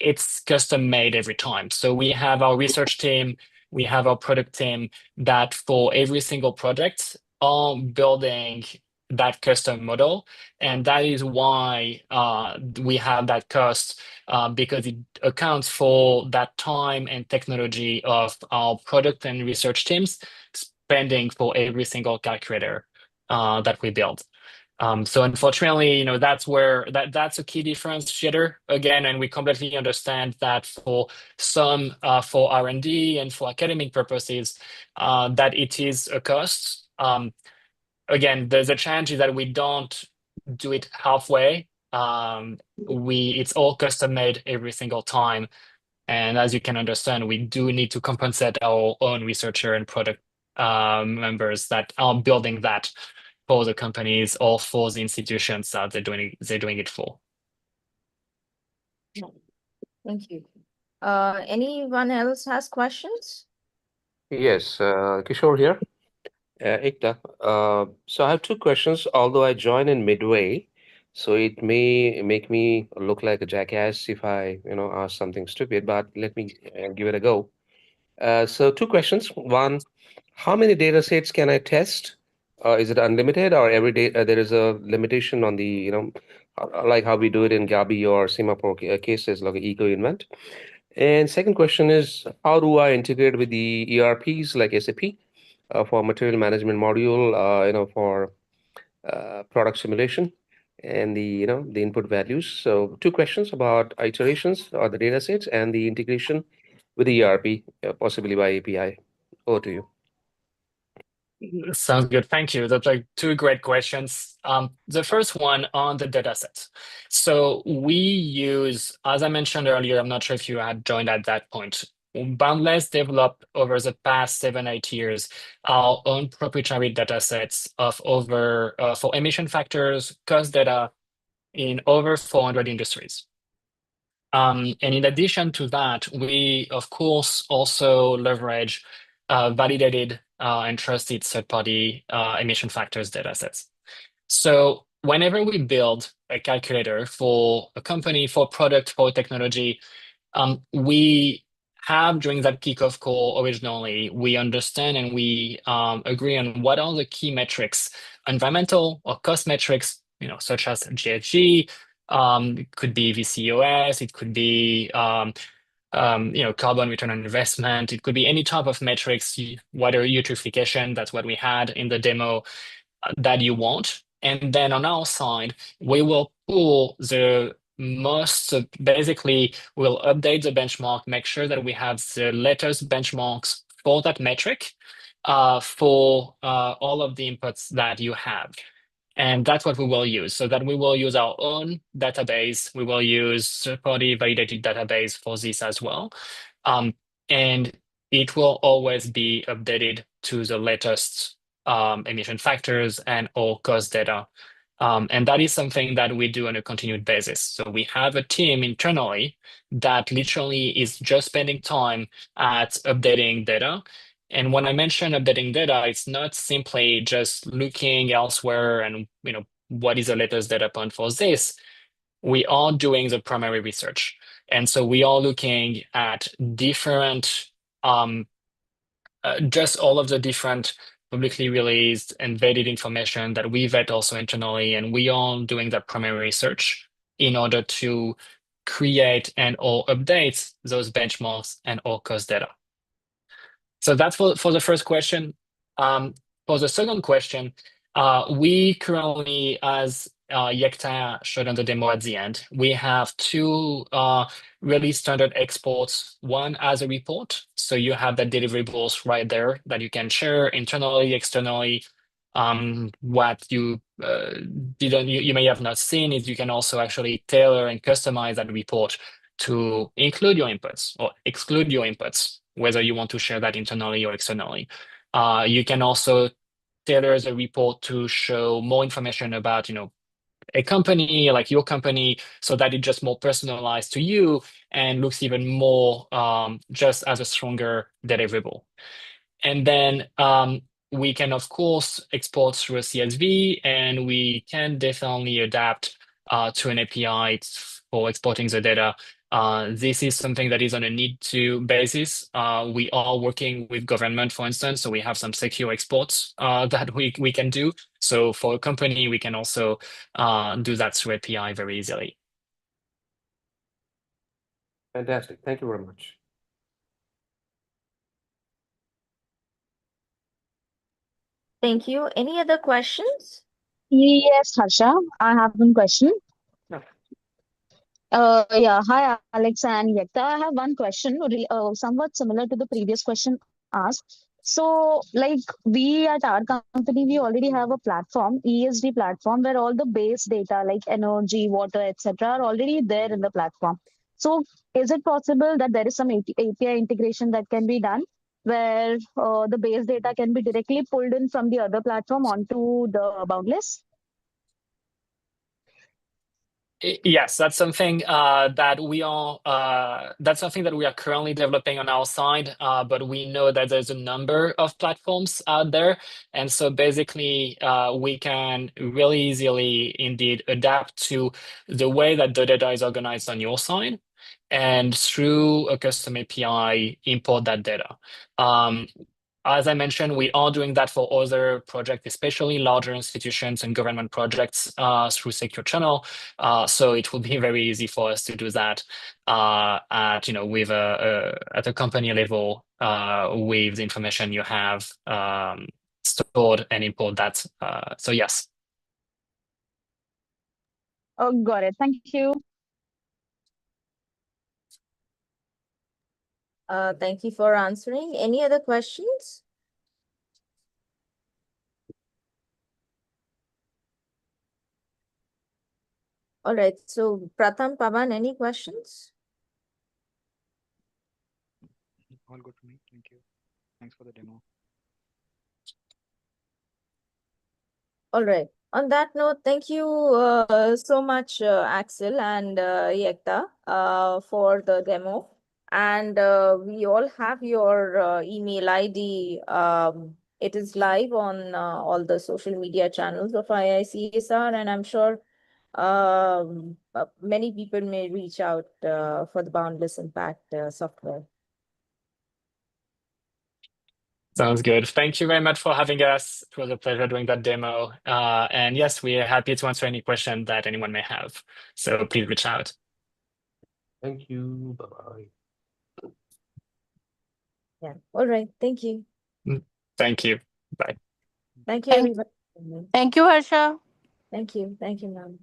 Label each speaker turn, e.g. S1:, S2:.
S1: it's custom made every time. So we have our research team, we have our product team that for every single project are building that custom model. And that is why we have that cost because it accounts for that time and technology of our product and research teams spending for every single calculator that we build. So unfortunately, that's a key differentiator again, and we completely understand that for some for R&D and for academic purposes, that it is a cost. Again, there's a challenge is that we don't do it halfway. It's all custom made every single time. And as you can understand, we do need to compensate our own researcher and product members that are building that for the companies or for the institutions that they're doing it for.
S2: Thank you. Anyone else has questions?
S3: Yes, Kishore here. Ekta. So I have two questions, although I join in midway, so it may make me look like a jackass if I, ask something stupid, but let me give it a go. So two questions. One, how many data sets can I test? Is it unlimited or every day there is a limitation on the, like how we do it in Gabi or Singapore cases like Eco Invent? And second question is, how do I integrate with the ERPs like SAP for material management module, for product simulation and the input values? So two questions about iterations or the data sets and the integration with the ERP, possibly by API. Over to you.
S1: Sounds good. Thank you. That's like two great questions. The first one on the data set. So we use, as I mentioned earlier, I'm not sure if you had joined at that point. Boundless developed over the past 7-8 years our own proprietary data sets of over for emission factors, cost data in over 400 industries. And in addition to that, we of course also leverage validated and trusted third-party emission factors datasets. So whenever we build a calculator for a company, for a product, for a technology, we have during that kickoff call originally, we understand and we agree on what are the key metrics, environmental or cost metrics, such as GHG, it could be VCOS, it could be carbon return on investment. It could be any type of metrics, water eutrophication, that's what we had in the demo, that you want. And then on our side, we will pull the most, basically, we'll update the benchmark, make sure that we have the latest benchmarks for that metric for all of the inputs that you have. And that's what we will use. So that we will use our own database. We will use third-party validated database for this as well. And it will always be updated to the latest emission factors and all cost data. And that is something that we do on a continued basis. So we have a team internally that literally is just spending time at updating data. And when I mention updating data, it's not simply just looking elsewhere and what is the latest data point for this. We are doing the primary research. And so we are looking at different, just all of the different publicly released and vetted information that we vet also internally. And we are doing that primary research in order to create and or update those benchmarks and all cost data. So that's for the first question. For the second question, we currently, as Yekta showed on the demo at the end, we have two really standard exports, one as a report. So you have the deliverables right there that you can share internally, externally. What you you may have not seen is you can also actually tailor and customize that report to include your inputs or exclude your inputs, whether you want to share that internally or externally. You can also tailor the report to show more information about, a company like your company, so that it's just more personalized to you and looks even more just as a stronger deliverable. And then we can, of course, export through a CSV, and we can definitely adapt to an API for exporting the data This is something that is on a need-to basis. We are working with government, for instance, so we have some secure exports that we can do. So for a company, we can also do that through API very easily.
S3: Fantastic. Thank you very much.
S2: Thank you. Any other questions?
S4: Yes, Harsha, I have one question.
S3: Yeah.
S4: Yeah, hi Alex and Yekta. I have one question, somewhat similar to the previous question asked. So, like we at our company, we already have a platform, ESD platform, where all the base data like energy, water, etc., are already there in the platform. So, is it possible that there is some API integration that can be done where the base data can be directly pulled in from the other platform onto the Boundless?
S1: Yes, that's something that we are currently developing on our side. But we know that there's a number of platforms out there, and so basically we can really easily indeed adapt to the way that the data is organized on your side, and through a custom API import that data. As I mentioned, we are doing that for other projects, especially larger institutions and government projects through Secure Channel. So it will be very easy for us to do that at with at a company level with the information you have stored and import that. So yes.
S4: Oh, got it. Thank you.
S2: Thank you for answering. Any other questions? All right. So Pratham, Pavan, any questions?
S5: All good for me. Thank you. Thanks for the demo.
S2: All right. On that note, thank you so much, Axel and Yekta, for the demo. And we all have your email ID. It is live on all the social media channels of IICSR, and I'm sure many people may reach out for the Boundless Impact software.
S1: Sounds good. Thank you very much for having us. It was a pleasure doing that demo. And yes, we are happy to answer any question that anyone may have. So please reach out.
S3: Thank you. Bye-bye.
S2: Yeah. All right. Thank you.
S1: Thank you. Bye.
S2: Thank you,
S6: Thank,
S2: everybody.
S6: thank you, Harsha.
S2: Thank you. Thank you, ma'am.